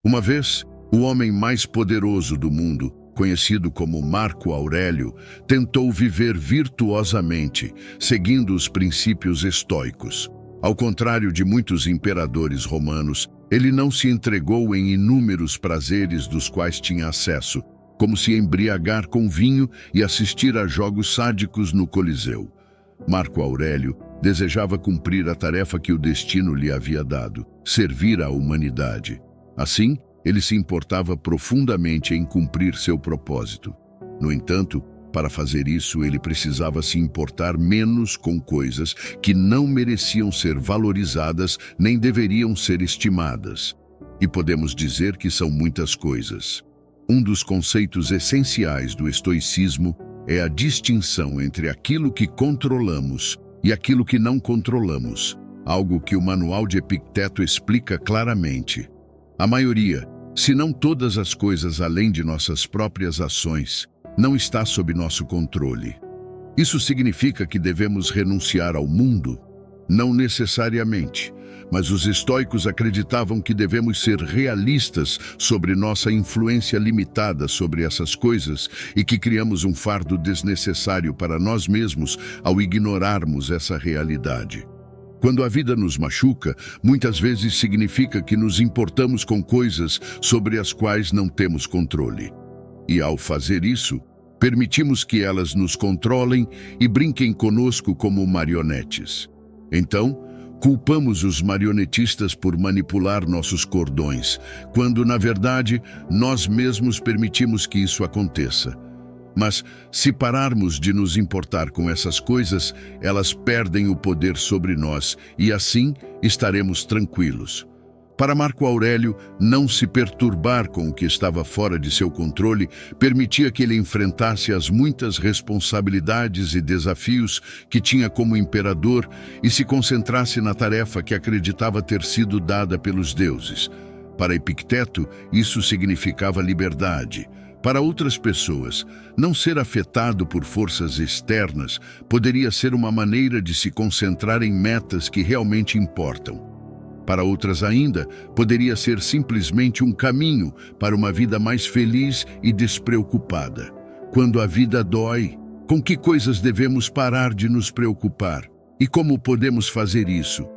Uma vez, o homem mais poderoso do mundo, conhecido como Marco Aurélio, tentou viver virtuosamente, seguindo os princípios estoicos. Ao contrário de muitos imperadores romanos, ele não se entregou em inúmeros prazeres dos quais tinha acesso, como se embriagar com vinho e assistir a jogos sádicos no Coliseu. Marco Aurélio desejava cumprir a tarefa que o destino lhe havia dado, servir à humanidade. Assim, ele se importava profundamente em cumprir seu propósito. No entanto, para fazer isso, ele precisava se importar menos com coisas que não mereciam ser valorizadas nem deveriam ser estimadas. E podemos dizer que são muitas coisas. Um dos conceitos essenciais do estoicismo é a distinção entre aquilo que controlamos e aquilo que não controlamos, algo que o Manual de Epicteto explica claramente. A maioria, se não todas as coisas além de nossas próprias ações, não está sob nosso controle. Isso significa que devemos renunciar ao mundo? Não necessariamente, mas os estoicos acreditavam que devemos ser realistas sobre nossa influência limitada sobre essas coisas e que criamos um fardo desnecessário para nós mesmos ao ignorarmos essa realidade. Quando a vida nos machuca, muitas vezes significa que nos importamos com coisas sobre as quais não temos controle. E ao fazer isso, permitimos que elas nos controlem e brinquem conosco como marionetes. Então, culpamos os marionetistas por manipular nossos cordões, quando, na verdade, nós mesmos permitimos que isso aconteça. Mas, se pararmos de nos importar com essas coisas, elas perdem o poder sobre nós e, assim, estaremos tranquilos. Para Marco Aurélio, não se perturbar com o que estava fora de seu controle permitia que ele enfrentasse as muitas responsabilidades e desafios que tinha como imperador e se concentrasse na tarefa que acreditava ter sido dada pelos deuses. Para Epicteto, isso significava liberdade. Para outras pessoas, não ser afetado por forças externas poderia ser uma maneira de se concentrar em metas que realmente importam. Para outras ainda, poderia ser simplesmente um caminho para uma vida mais feliz e despreocupada. Quando a vida dói, com que coisas devemos parar de nos preocupar? E como podemos fazer isso?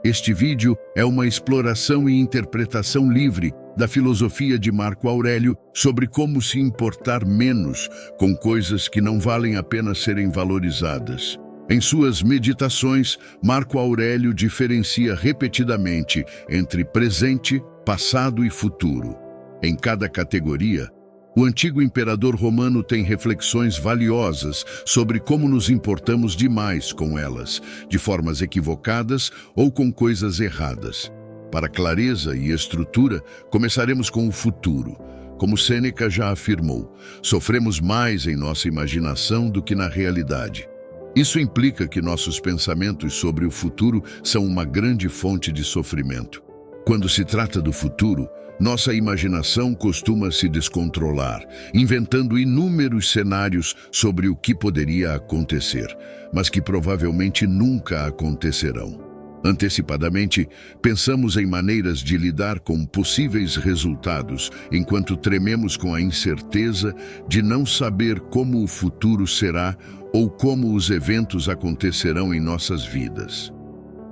Este vídeo é uma exploração e interpretação livre da filosofia de Marco Aurélio sobre como se importar menos com coisas que não valem a pena serem valorizadas. Em suas meditações, Marco Aurélio diferencia repetidamente entre presente, passado e futuro. Em cada categoria, o antigo imperador romano tem reflexões valiosas sobre como nos importamos demais com elas, de formas equivocadas ou com coisas erradas. Para clareza e estrutura, começaremos com o futuro. Como Sêneca já afirmou, sofremos mais em nossa imaginação do que na realidade. Isso implica que nossos pensamentos sobre o futuro são uma grande fonte de sofrimento. Quando se trata do futuro, nossa imaginação costuma se descontrolar, inventando inúmeros cenários sobre o que poderia acontecer, mas que provavelmente nunca acontecerão. Antecipadamente, pensamos em maneiras de lidar com possíveis resultados, enquanto trememos com a incerteza de não saber como o futuro será ou como os eventos acontecerão em nossas vidas.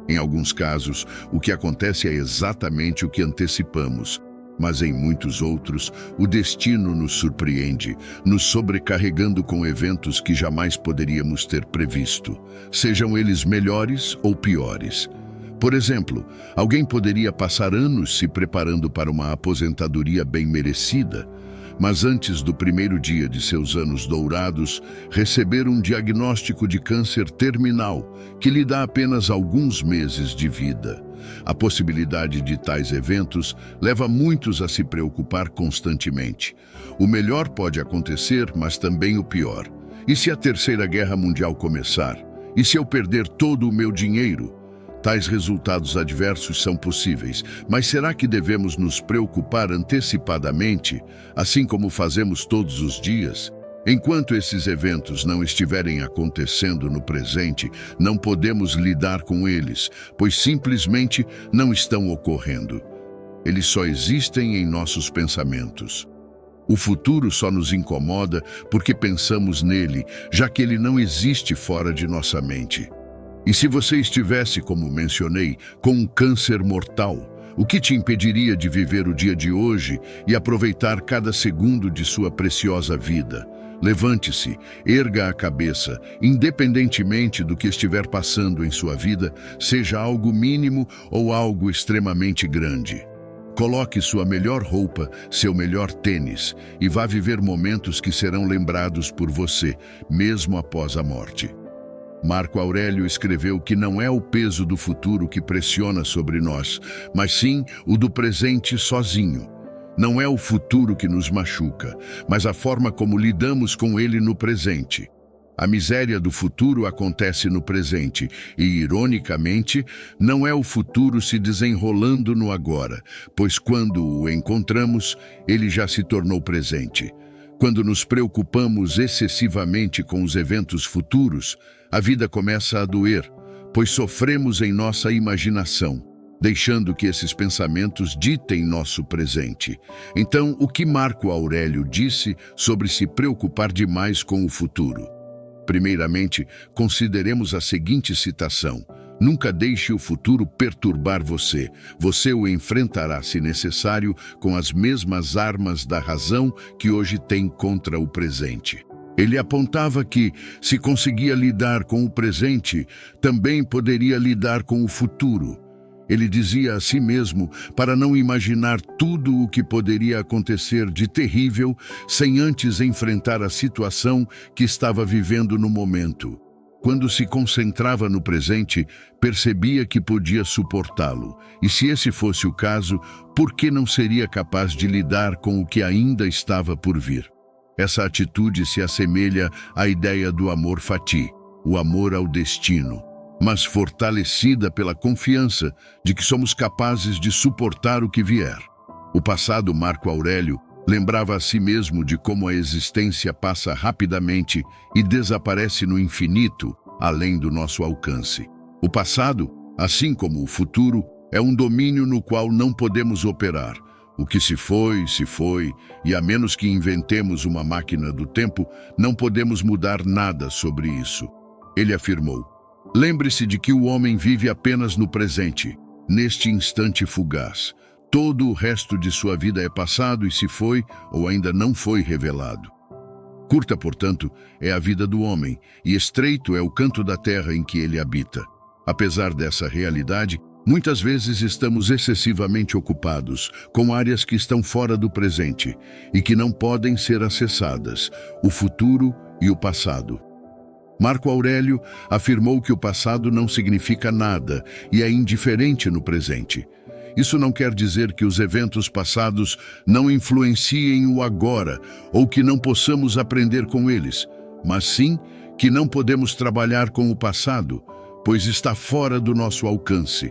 Em alguns casos, o que acontece é exatamente o que antecipamos, mas em muitos outros, o destino nos surpreende, nos sobrecarregando com eventos que jamais poderíamos ter previsto, sejam eles melhores ou piores. Por exemplo, alguém poderia passar anos se preparando para uma aposentadoria bem merecida, mas antes do primeiro dia de seus anos dourados, receber um diagnóstico de câncer terminal, que lhe dá apenas alguns meses de vida. A possibilidade de tais eventos leva muitos a se preocupar constantemente. O melhor pode acontecer, mas também o pior. E se a Terceira Guerra Mundial começar? E se eu perder todo o meu dinheiro? Tais resultados adversos são possíveis, mas será que devemos nos preocupar antecipadamente, assim como fazemos todos os dias? Enquanto esses eventos não estiverem acontecendo no presente, não podemos lidar com eles, pois simplesmente não estão ocorrendo. eles só existem em nossos pensamentos. O futuro só nos incomoda porque pensamos nele, já que ele não existe fora de nossa mente. E se você estivesse, como mencionei, com um câncer mortal, o que te impediria de viver o dia de hoje e aproveitar cada segundo de sua preciosa vida? Levante-se, erga a cabeça, independentemente do que estiver passando em sua vida, seja algo mínimo ou algo extremamente grande. Coloque sua melhor roupa, seu melhor tênis, e vá viver momentos que serão lembrados por você, mesmo após a morte. Marco Aurélio escreveu que não é o peso do futuro que pressiona sobre nós, mas sim o do presente sozinho. Não é o futuro que nos machuca, mas a forma como lidamos com ele no presente. A miséria do futuro acontece no presente e, ironicamente, não é o futuro se desenrolando no agora, pois quando o encontramos, ele já se tornou presente. Quando nos preocupamos excessivamente com os eventos futuros, a vida começa a doer, pois sofremos em nossa imaginação, deixando que esses pensamentos ditem nosso presente. Então, o que Marco Aurélio disse sobre se preocupar demais com o futuro? Primeiramente, consideremos a seguinte citação: nunca deixe o futuro perturbar você. Você o enfrentará, se necessário, com as mesmas armas da razão que hoje tem contra o presente. Ele apontava que, se conseguia lidar com o presente, também poderia lidar com o futuro. Ele dizia a si mesmo para não imaginar tudo o que poderia acontecer de terrível sem antes enfrentar a situação que estava vivendo no momento. Quando se concentrava no presente, percebia que podia suportá-lo. E se esse fosse o caso, por que não seria capaz de lidar com o que ainda estava por vir? Essa atitude se assemelha à ideia do amor fati, o amor ao destino, mas fortalecida pela confiança de que somos capazes de suportar o que vier. O passado Marco Aurélio lembrava a si mesmo de como a existência passa rapidamente e desaparece no infinito, além do nosso alcance. O passado, assim como o futuro, é um domínio no qual não podemos operar. O que se foi, e a menos que inventemos uma máquina do tempo, não podemos mudar nada sobre isso. Ele afirmou: lembre-se de que o homem vive apenas no presente, neste instante fugaz. Todo o resto de sua vida é passado e se foi ou ainda não foi revelado. Curta, portanto, é a vida do homem, e estreito é o canto da terra em que ele habita. Apesar dessa realidade, muitas vezes estamos excessivamente ocupados com áreas que estão fora do presente e que não podem ser acessadas, o futuro e o passado. Marco Aurélio afirmou que o passado não significa nada e é indiferente no presente. Isso não quer dizer que os eventos passados não influenciem o agora ou que não possamos aprender com eles, mas sim que não podemos trabalhar com o passado, pois está fora do nosso alcance.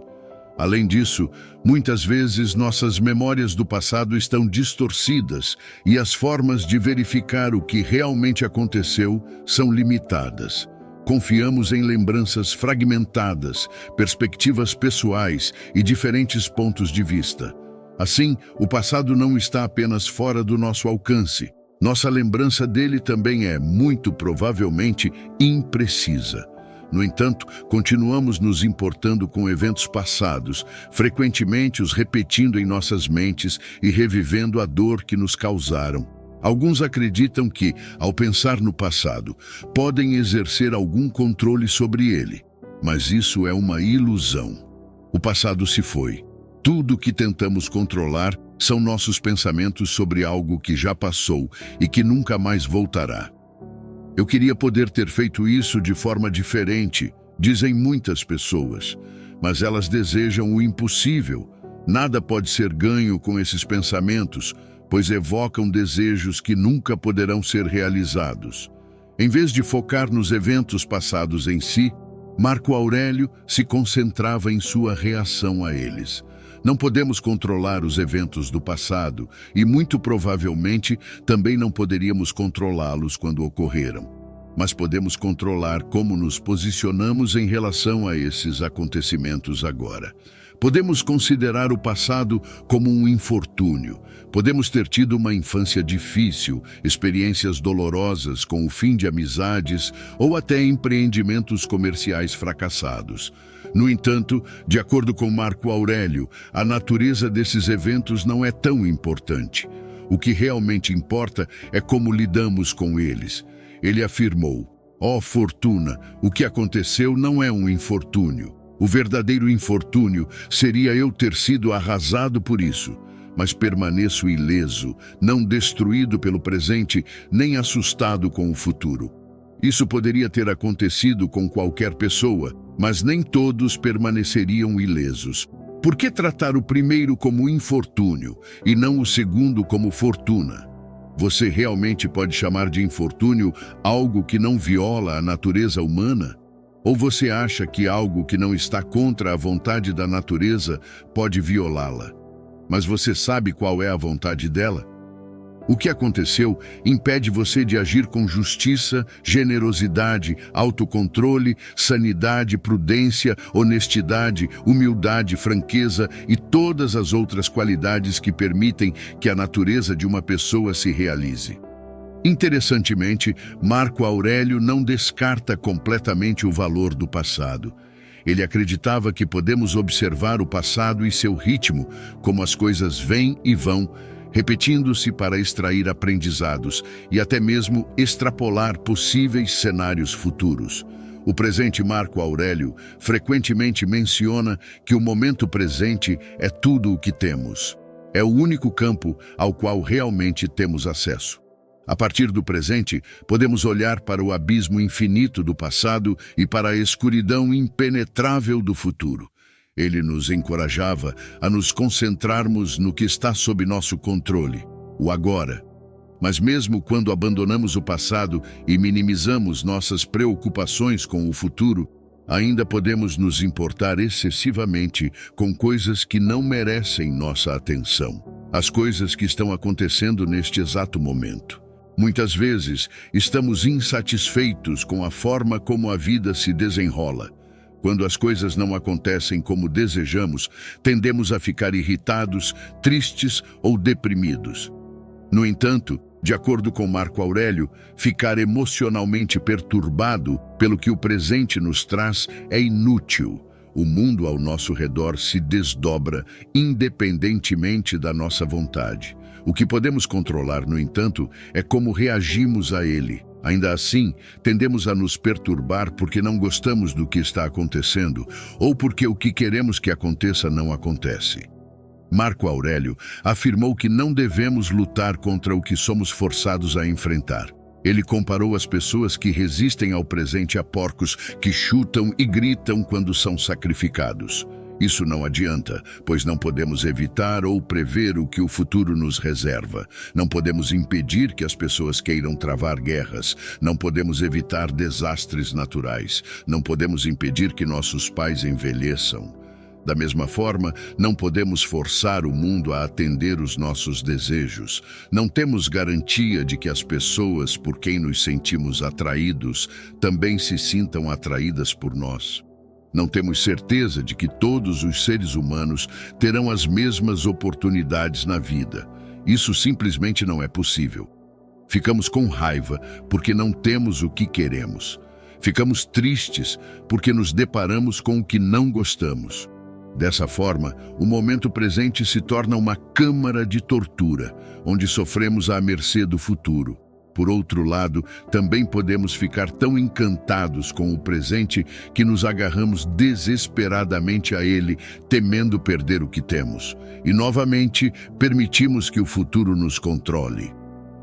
Além disso, muitas vezes nossas memórias do passado estão distorcidas e as formas de verificar o que realmente aconteceu são limitadas. Confiamos em lembranças fragmentadas, perspectivas pessoais e diferentes pontos de vista. Assim, o passado não está apenas fora do nosso alcance. Nossa lembrança dele também é, muito provavelmente, imprecisa. No entanto, continuamos nos importando com eventos passados, frequentemente os repetindo em nossas mentes e revivendo a dor que nos causaram. Alguns acreditam que, ao pensar no passado, podem exercer algum controle sobre ele, mas isso é uma ilusão. O passado se foi. Tudo o que tentamos controlar são nossos pensamentos sobre algo que já passou e que nunca mais voltará. Eu queria poder ter feito isso de forma diferente, dizem muitas pessoas, mas elas desejam o impossível. Nada pode ser ganho com esses pensamentos, pois evocam desejos que nunca poderão ser realizados. Em vez de focar nos eventos passados em si, Marco Aurélio se concentrava em sua reação a eles. Não podemos controlar os eventos do passado e, muito provavelmente, também não poderíamos controlá-los quando ocorreram. Mas podemos controlar como nos posicionamos em relação a esses acontecimentos agora. Podemos considerar o passado como um infortúnio. Podemos ter tido uma infância difícil, experiências dolorosas com o fim de amizades ou até empreendimentos comerciais fracassados. No entanto, de acordo com Marco Aurélio, a natureza desses eventos não é tão importante. O que realmente importa é como lidamos com eles. Ele afirmou: ó fortuna, o que aconteceu não é um infortúnio. O verdadeiro infortúnio seria eu ter sido arrasado por isso, mas permaneço ileso, não destruído pelo presente, nem assustado com o futuro. Isso poderia ter acontecido com qualquer pessoa, mas nem todos permaneceriam ilesos. Por que tratar o primeiro como infortúnio e não o segundo como fortuna? Você realmente pode chamar de infortúnio algo que não viola a natureza humana? Ou você acha que algo que não está contra a vontade da natureza pode violá-la? Mas você sabe qual é a vontade dela? O que aconteceu impede você de agir com justiça, generosidade, autocontrole, sanidade, prudência, honestidade, humildade, franqueza e todas as outras qualidades que permitem que a natureza de uma pessoa se realize. Interessantemente, Marco Aurélio não descarta completamente o valor do passado. Ele acreditava que podemos observar o passado e seu ritmo, como as coisas vêm e vão, repetindo-se para extrair aprendizados e até mesmo extrapolar possíveis cenários futuros. O presente Marco Aurélio frequentemente menciona que o momento presente é tudo o que temos. É o único campo ao qual realmente temos acesso. A partir do presente, podemos olhar para o abismo infinito do passado e para a escuridão impenetrável do futuro. Ele nos encorajava a nos concentrarmos no que está sob nosso controle, o agora. Mas mesmo quando abandonamos o passado e minimizamos nossas preocupações com o futuro, ainda podemos nos importar excessivamente com coisas que não merecem nossa atenção. As coisas que estão acontecendo neste exato momento. Muitas vezes, estamos insatisfeitos com a forma como a vida se desenrola. Quando as coisas não acontecem como desejamos, tendemos a ficar irritados, tristes ou deprimidos. No entanto, de acordo com Marco Aurélio, ficar emocionalmente perturbado pelo que o presente nos traz é inútil. O mundo ao nosso redor se desdobra independentemente da nossa vontade. O que podemos controlar, no entanto, é como reagimos a ele. Ainda assim, tendemos a nos perturbar porque não gostamos do que está acontecendo ou porque o que queremos que aconteça não acontece. Marco Aurélio afirmou que não devemos lutar contra o que somos forçados a enfrentar. Ele comparou as pessoas que resistem ao presente a porcos que chutam e gritam quando são sacrificados. Isso não adianta, pois não podemos evitar ou prever o que o futuro nos reserva. Não podemos impedir que as pessoas queiram travar guerras. Não podemos evitar desastres naturais. Não podemos impedir que nossos pais envelheçam. Da mesma forma, não podemos forçar o mundo a atender os nossos desejos. Não temos garantia de que as pessoas por quem nos sentimos atraídos também se sintam atraídas por nós. Não temos certeza de que todos os seres humanos terão as mesmas oportunidades na vida. Isso simplesmente não é possível. Ficamos com raiva porque não temos o que queremos. Ficamos tristes porque nos deparamos com o que não gostamos. Dessa forma, o momento presente se torna uma câmara de tortura, onde sofremos à mercê do futuro. Por outro lado, também podemos ficar tão encantados com o presente que nos agarramos desesperadamente a ele, temendo perder o que temos. E, novamente, permitimos que o futuro nos controle.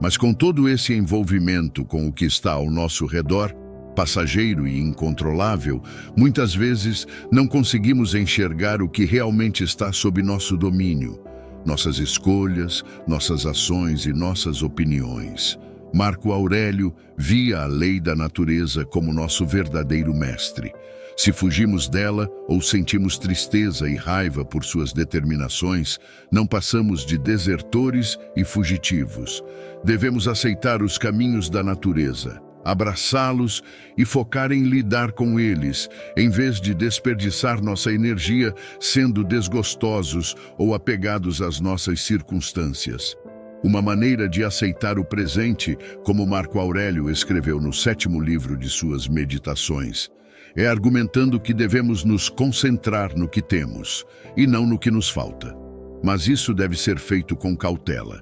Mas com todo esse envolvimento com o que está ao nosso redor, passageiro e incontrolável, muitas vezes não conseguimos enxergar o que realmente está sob nosso domínio. Nossas escolhas, nossas ações e nossas opiniões. Marco Aurélio via a lei da natureza como nosso verdadeiro mestre. Se fugimos dela ou sentimos tristeza e raiva por suas determinações, não passamos de desertores e fugitivos. Devemos aceitar os caminhos da natureza. abraçá-los e focar em lidar com eles, em vez de desperdiçar nossa energia sendo desgostosos ou apegados às nossas circunstâncias. Uma maneira de aceitar o presente, como Marco Aurélio escreveu no 7º livro de suas Meditações, é argumentando que devemos nos concentrar no que temos e não no que nos falta. Mas isso deve ser feito com cautela.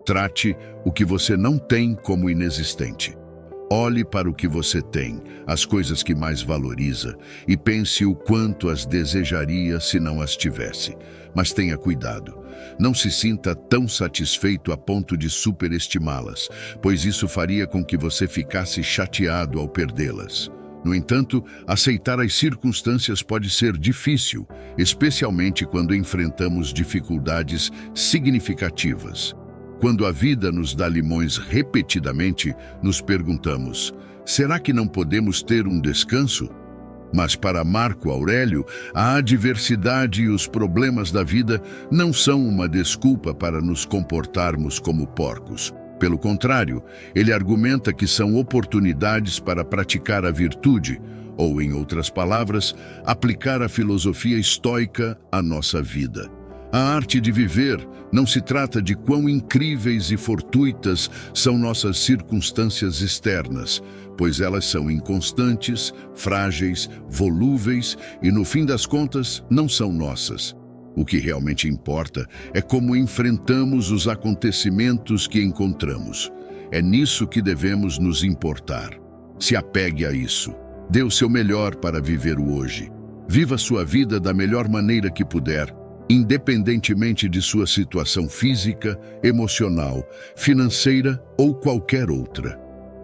Trate o que você não tem como inexistente. Olhe para o que você tem, as coisas que mais valoriza, e pense o quanto as desejaria se não as tivesse. Mas tenha cuidado. Não se sinta tão satisfeito a ponto de superestimá-las, pois isso faria com que você ficasse chateado ao perdê-las. No entanto, aceitar as circunstâncias pode ser difícil, especialmente quando enfrentamos dificuldades significativas. Quando a vida nos dá limões repetidamente, nos perguntamos: será que não podemos ter um descanso? Mas para Marco Aurélio, a adversidade e os problemas da vida não são uma desculpa para nos comportarmos como porcos. Pelo contrário, ele argumenta que são oportunidades para praticar a virtude, ou, em outras palavras, aplicar a filosofia estoica à nossa vida. A arte de viver não se trata de quão incríveis e fortuitas são nossas circunstâncias externas, pois elas são inconstantes, frágeis, volúveis e, no fim das contas, não são nossas. O que realmente importa é como enfrentamos os acontecimentos que encontramos. É nisso que devemos nos importar. Se apegue a isso. Dê o seu melhor para viver o hoje. Viva sua vida da melhor maneira que puder, independentemente de sua situação física, emocional, financeira ou qualquer outra.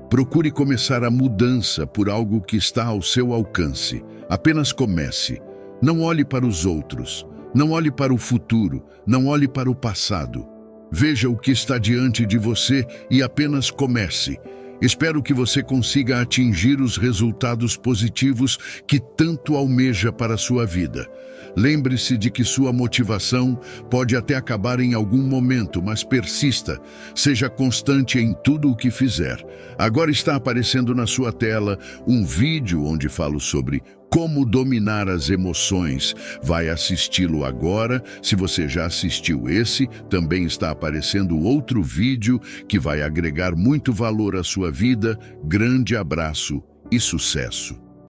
Procure começar a mudança por algo que está ao seu alcance. Apenas comece. Não olhe para os outros. Não olhe para o futuro. Não olhe para o passado. Veja o que está diante de você e apenas comece. Espero que você consiga atingir os resultados positivos que tanto almeja para a sua vida. Lembre-se de que sua motivação pode até acabar em algum momento, mas persista. Seja constante em tudo o que fizer. Agora está aparecendo na sua tela um vídeo onde falo sobre como dominar as emoções. Vai assisti-lo agora. Se você já assistiu esse, também está aparecendo outro vídeo que vai agregar muito valor à sua vida. Grande abraço e sucesso!